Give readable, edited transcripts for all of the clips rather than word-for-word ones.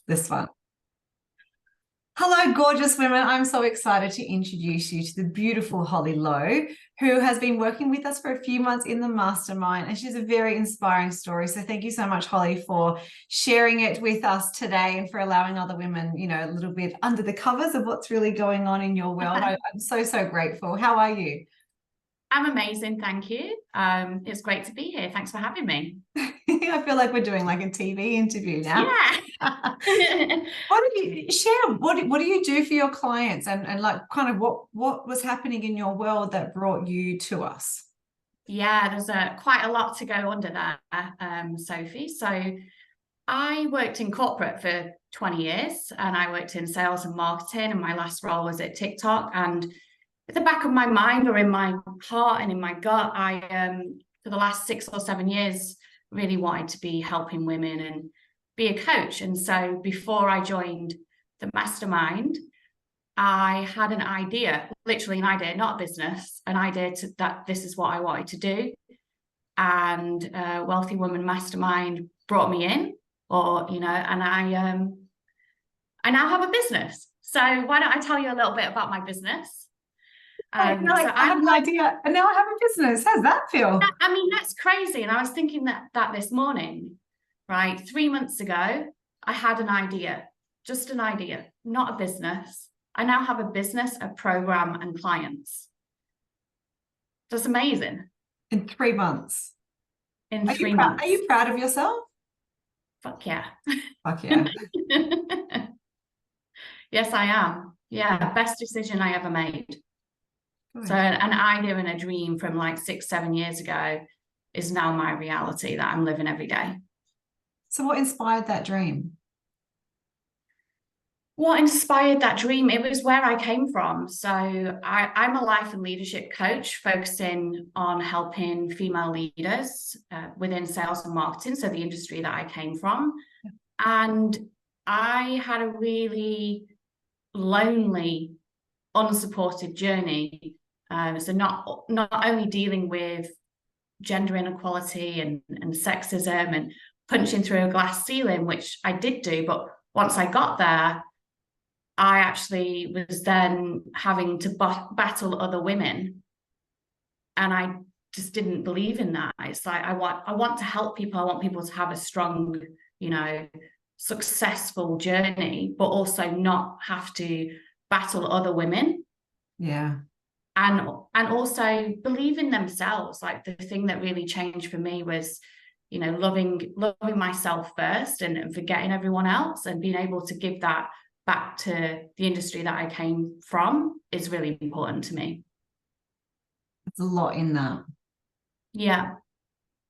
this one. Hello, gorgeous women. I'm so excited to introduce you to the beautiful Hollie Lowe, who has been working with us for a few months in the Mastermind, and she's a very inspiring story. So thank you so much, Hollie, for sharing it with us today and for allowing other women, a little bit under the covers of what's really going on in your world. I'm so, so grateful. How are you? I'm amazing, thank you. It's great to be here. Thanks for having me. I feel like we're doing like a TV interview now. Yeah. What do you share? What do you do for your clients, and like kind of what was happening in your world that brought you to us? Yeah, there's quite a lot to go under there, Sophie. So I worked in corporate for 20 years and I worked in sales and marketing, and my last role was at TikTok. And at the back of my mind, or in my heart and in my gut, I for the last 6 or 7 years really wanted to be helping women and be a coach. And so before I joined the Mastermind, I had an idea, literally an idea, not a business, an idea that this is what I wanted to do. And Wealthy Woman Mastermind brought me in, and I now have a business. So why don't I tell you a little bit about my business? I have an idea, and now I have a business. How's that feel? I mean, that's crazy. And I was thinking that this morning, right? 3 months ago, I had an idea, just an idea, not a business. I now have a business, a program, and clients. That's amazing. In 3 months. In 3 months. Are you proud of yourself? Fuck yeah. Fuck yeah. Yes, I am. Yeah, best decision I ever made. Good. So an idea and a dream from like 6-7 years ago is now my reality that I'm living every day. So what inspired that dream? What inspired that dream? It was where I came from. So I'm a life and leadership coach focusing on helping female leaders within sales and marketing, so the industry that I came from. Yeah. And I had a really lonely, unsupported journey. So not only dealing with gender inequality and sexism and punching through a glass ceiling, which I did do, but once I got there, I actually was then having to battle other women, and I just didn't believe in that. It's like I want to help people. I want people to have a strong, successful journey, but also not have to battle other women. Yeah. And also believe in themselves. Like the thing that really changed for me was, loving myself first and forgetting everyone else, and being able to give that back to the industry that I came from is really important to me. It's a lot in that. Yeah.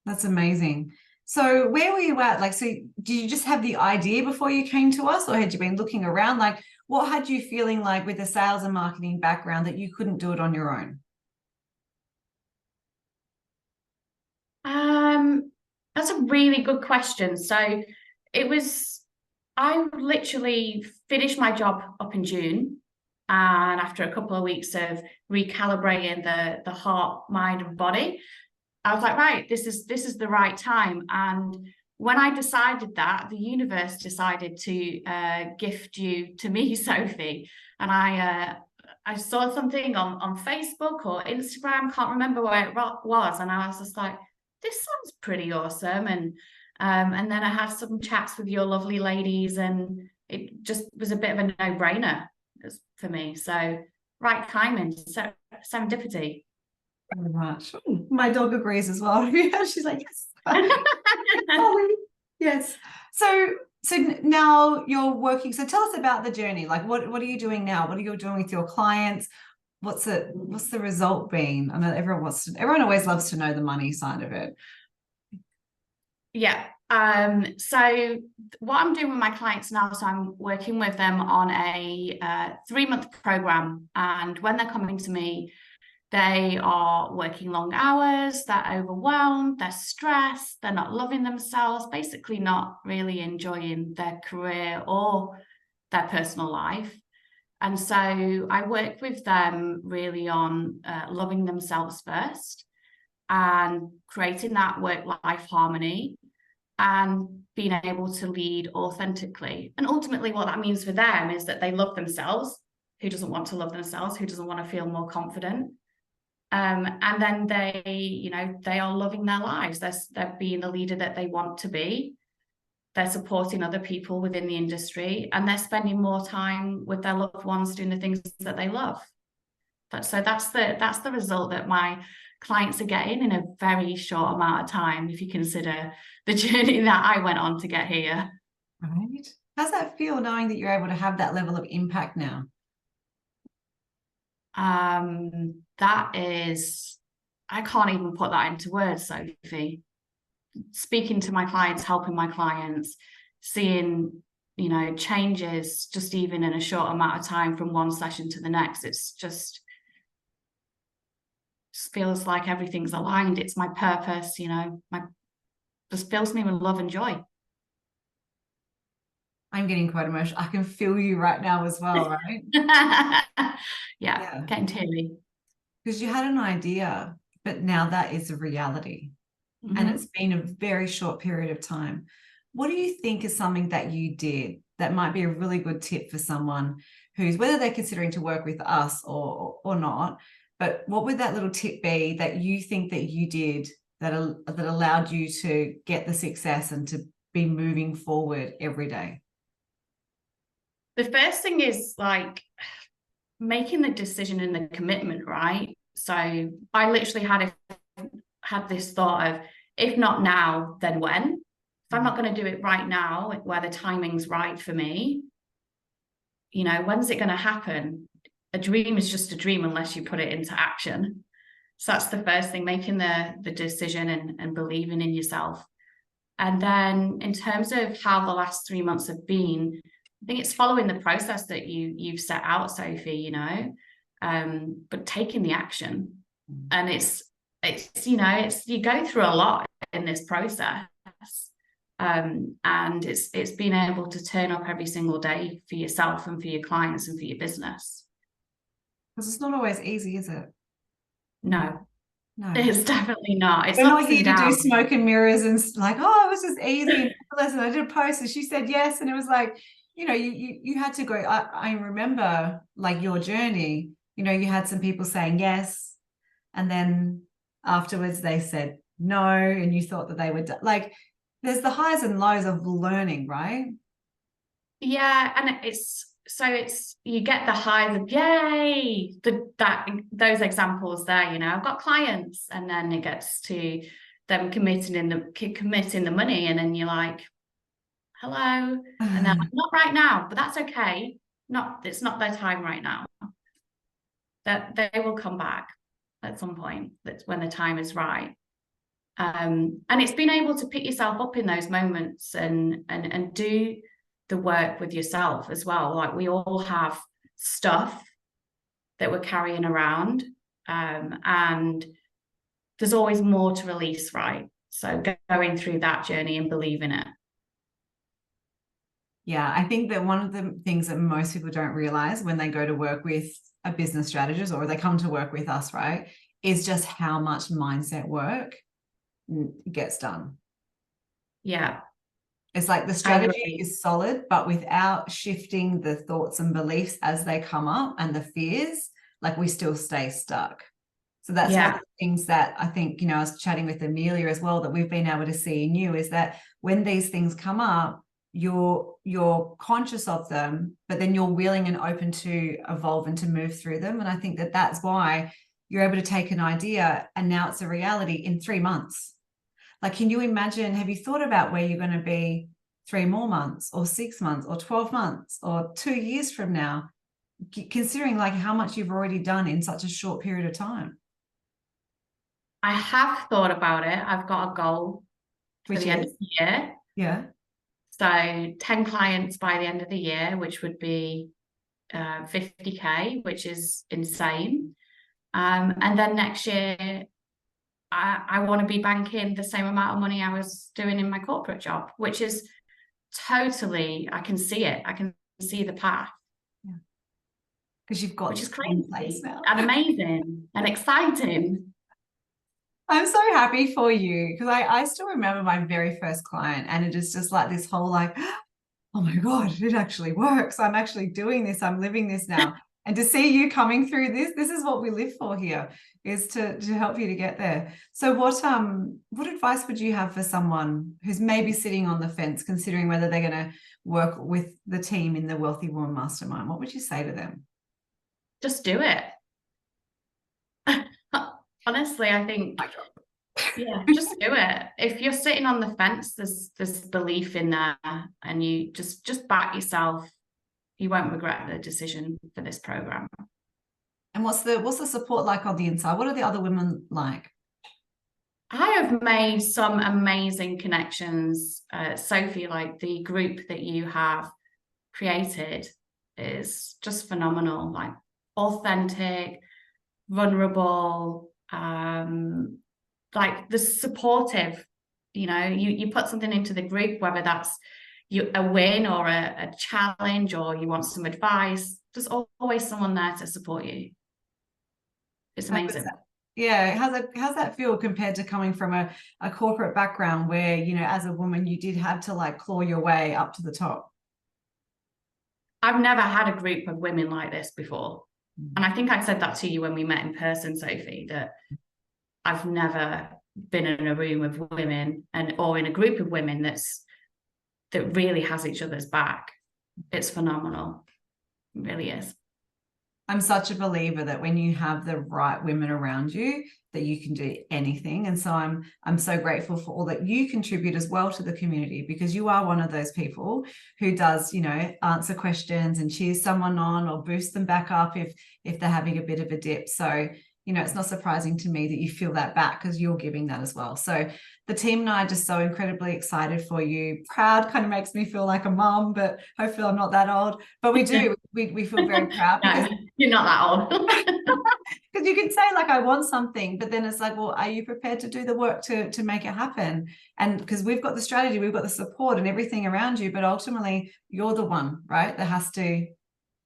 That's amazing. So where were you at? Like, so did you just have the idea before you came to us, or had you been looking around? Like, what had you feeling like with the sales and marketing background that you couldn't do it on your own? That's a really good question. So I literally finished my job up in June, and after a couple of weeks of recalibrating the heart, mind, and body, I was like, right, this is the right time. And when I decided that, the universe decided to gift you to me, Sophie. And I saw something on Facebook or Instagram, can't remember where it was, and I was just like, this sounds pretty awesome. And then I had some chats with your lovely ladies, and it just was a bit of a no-brainer for me. So right timing, serendipity. Very much. My dog agrees as well. She's like, yes. Yes. So now you're working. So tell us about the journey. Like, what are you doing now? What are you doing with your clients? What's the result been? I know everyone always loves to know the money side of it. Yeah. So what I'm doing with my clients now, so I'm working with them on a 3-month program, and when they're coming to me, they are working long hours, they're overwhelmed, they're stressed, they're not loving themselves, basically not really enjoying their career or their personal life. And so I work with them really on loving themselves first and creating that work-life harmony, and being able to lead authentically. And ultimately what that means for them is that they love themselves. Who doesn't want to love themselves? Who doesn't want to feel more confident? And then they are loving their lives. They're being the leader that they want to be. They're supporting other people within the industry, and they're spending more time with their loved ones doing the things that they love. That's the result that my clients are getting in a very short amount of time, if you consider the journey that I went on to get here. Right. How's that feel, knowing that you're able to have that level of impact now? That is, I can't even put that into words, Sophie. Speaking to my clients, helping my clients, seeing, changes just even in a short amount of time from one session to the next. It's just feels like everything's aligned. It's my purpose, just fills me with love and joy. I'm getting quite emotional. I can feel you right now as well, right? yeah, getting teary. Because you had an idea, but now that is a reality. Mm-hmm. And it's been a very short period of time. What do you think is something that you did that might be a really good tip for someone who's, whether they're considering to work with us or not, but what would that little tip be that you think that you did that allowed you to get the success and to be moving forward every day? The first thing is making the decision and the commitment, right? So I literally had this thought of, if not now, then when? If I'm not going to do it right now, where the timing's right for me, when's it going to happen? A dream is just a dream unless you put it into action. So that's the first thing, making the decision and believing in yourself. And then in terms of how the last 3 months have been, I think it's following the process that you've set out, Sophie, but taking the action. And it's you go through a lot in this process. And it's being able to turn up every single day for yourself and for your clients and for your business. Because it's not always easy, is it? No, it's definitely not. It's We're not here to do smoke and mirrors and it was just easy. Listen, I did a post and she said yes, and it was like, you had to go. I remember your journey. You had some people saying yes, and then afterwards they said no, and you thought that they would there's the highs and lows of learning, right? Yeah, and it's you get the highs of yay, those examples there. I've got clients, and then it gets to them committing the money, and then you're like, hello, and they're like, not right now, but that's okay. It's not their time right now. That they will come back at some point. That's when the time is right. And it's being able to pick yourself up in those moments and do the work with yourself as well. We all have stuff that we're carrying around, and there's always more to release, right? So going through that journey and believing it. Yeah, I think that one of the things that most people don't realize when they go to work with a business strategist, or they come to work with us, right, is just how much mindset work gets done. Yeah. It's like the strategy is solid, but without shifting the thoughts and beliefs as they come up and the fears, we still stay stuck. So that's one of the things that I think, I was chatting with Amelia as well, that we've been able to see in you, is that when these things come up, you're conscious of them, but then you're willing and open to evolve and to move through them. And I think that that's why you're able to take an idea and now it's a reality in 3 months. Can you imagine, have you thought about where you're going to be 3 more months or 6 months or 12 months or 2 years from now, considering how much you've already done in such a short period of time? I have thought about it. I've got a goal for the end of the year. Yeah. So 10 clients by the end of the year, which would be 50K, which is insane. And then next year, I want to be banking the same amount of money I was doing in my corporate job, which is totally, I can see it. I can see the path. Yeah. Because you've got, which is crazy now. And amazing and exciting. I'm so happy for you because I still remember my very first client, and it is just like this whole like, oh my God, it actually works. I'm actually doing this. I'm living this now. And to see you coming through this is what we live for here, is to help you to get there. So what advice would you have for someone who's maybe sitting on the fence, considering whether they're going to work with the team in the Wealthy Woman Mastermind? What would you say to them? Just do it. Honestly, I think, yeah, just do it. If you're sitting on the fence, there's belief in there, and you just back yourself. You won't regret the decision for this program. And what's the support like on the inside? What are the other women like? I have made some amazing connections. Sophie, like the group that you have created is just phenomenal, like authentic, vulnerable, like the supportive. You put something into the group, whether that's a win or a challenge, or you want some advice, there's always someone there to support you. It's amazing. Yeah, how's that feel compared to coming from a corporate background where, as a woman, you did have to like claw your way up to the top? I've never had a group of women like this before. And I think I said that to you when we met in person, Sophie, that I've never been in a room of women or in a group of women that really has each other's back. It's phenomenal. It really is. I'm such a believer that when you have the right women around you, that you can do anything. And so I'm so grateful for all that you contribute as well to the community, because you are one of those people who does, answer questions and cheers someone on or boost them back up if they're having a bit of a dip. So, it's not surprising to me that you feel that back, because you're giving that as well. So the team and I are just so incredibly excited for you. Proud kind of makes me feel like a mum, but hopefully I'm not that old. But we do. We feel very proud. No, you're not that old. Because you can say like, I want something, but then it's like, well, are you prepared to do the work to make it happen? And because we've got the strategy, we've got the support and everything around you, but ultimately you're the one, right, that has to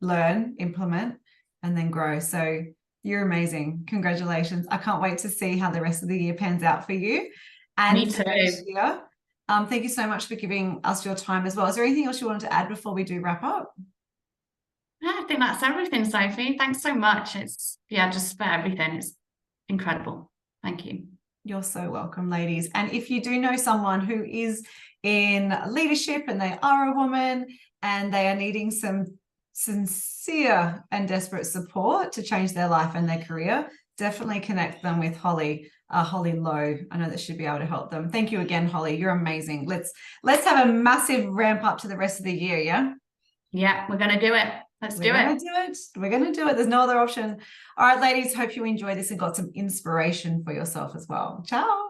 learn, implement, and then grow. So you're amazing. Congratulations. I can't wait to see how the rest of the year pans out for you. And Me too. This year. Thank you so much for giving us your time as well. Is there anything else you wanted to add before we do wrap up? Yeah, I think that's everything, Sophie. Thanks so much. It's just for everything. It's incredible. Thank you. You're so welcome, ladies. And if you do know someone who is in leadership and they are a woman and they are needing some sincere and desperate support to change their life and their career, definitely connect them with Hollie, Hollie Lowe. I know that she'd be able to help them. Thank you again, Hollie. You're amazing. Let's have a massive ramp up to the rest of the year, yeah? Yeah, we're going to do it. We're going to do it. There's no other option. All right, ladies, hope you enjoyed this and got some inspiration for yourself as well. Ciao.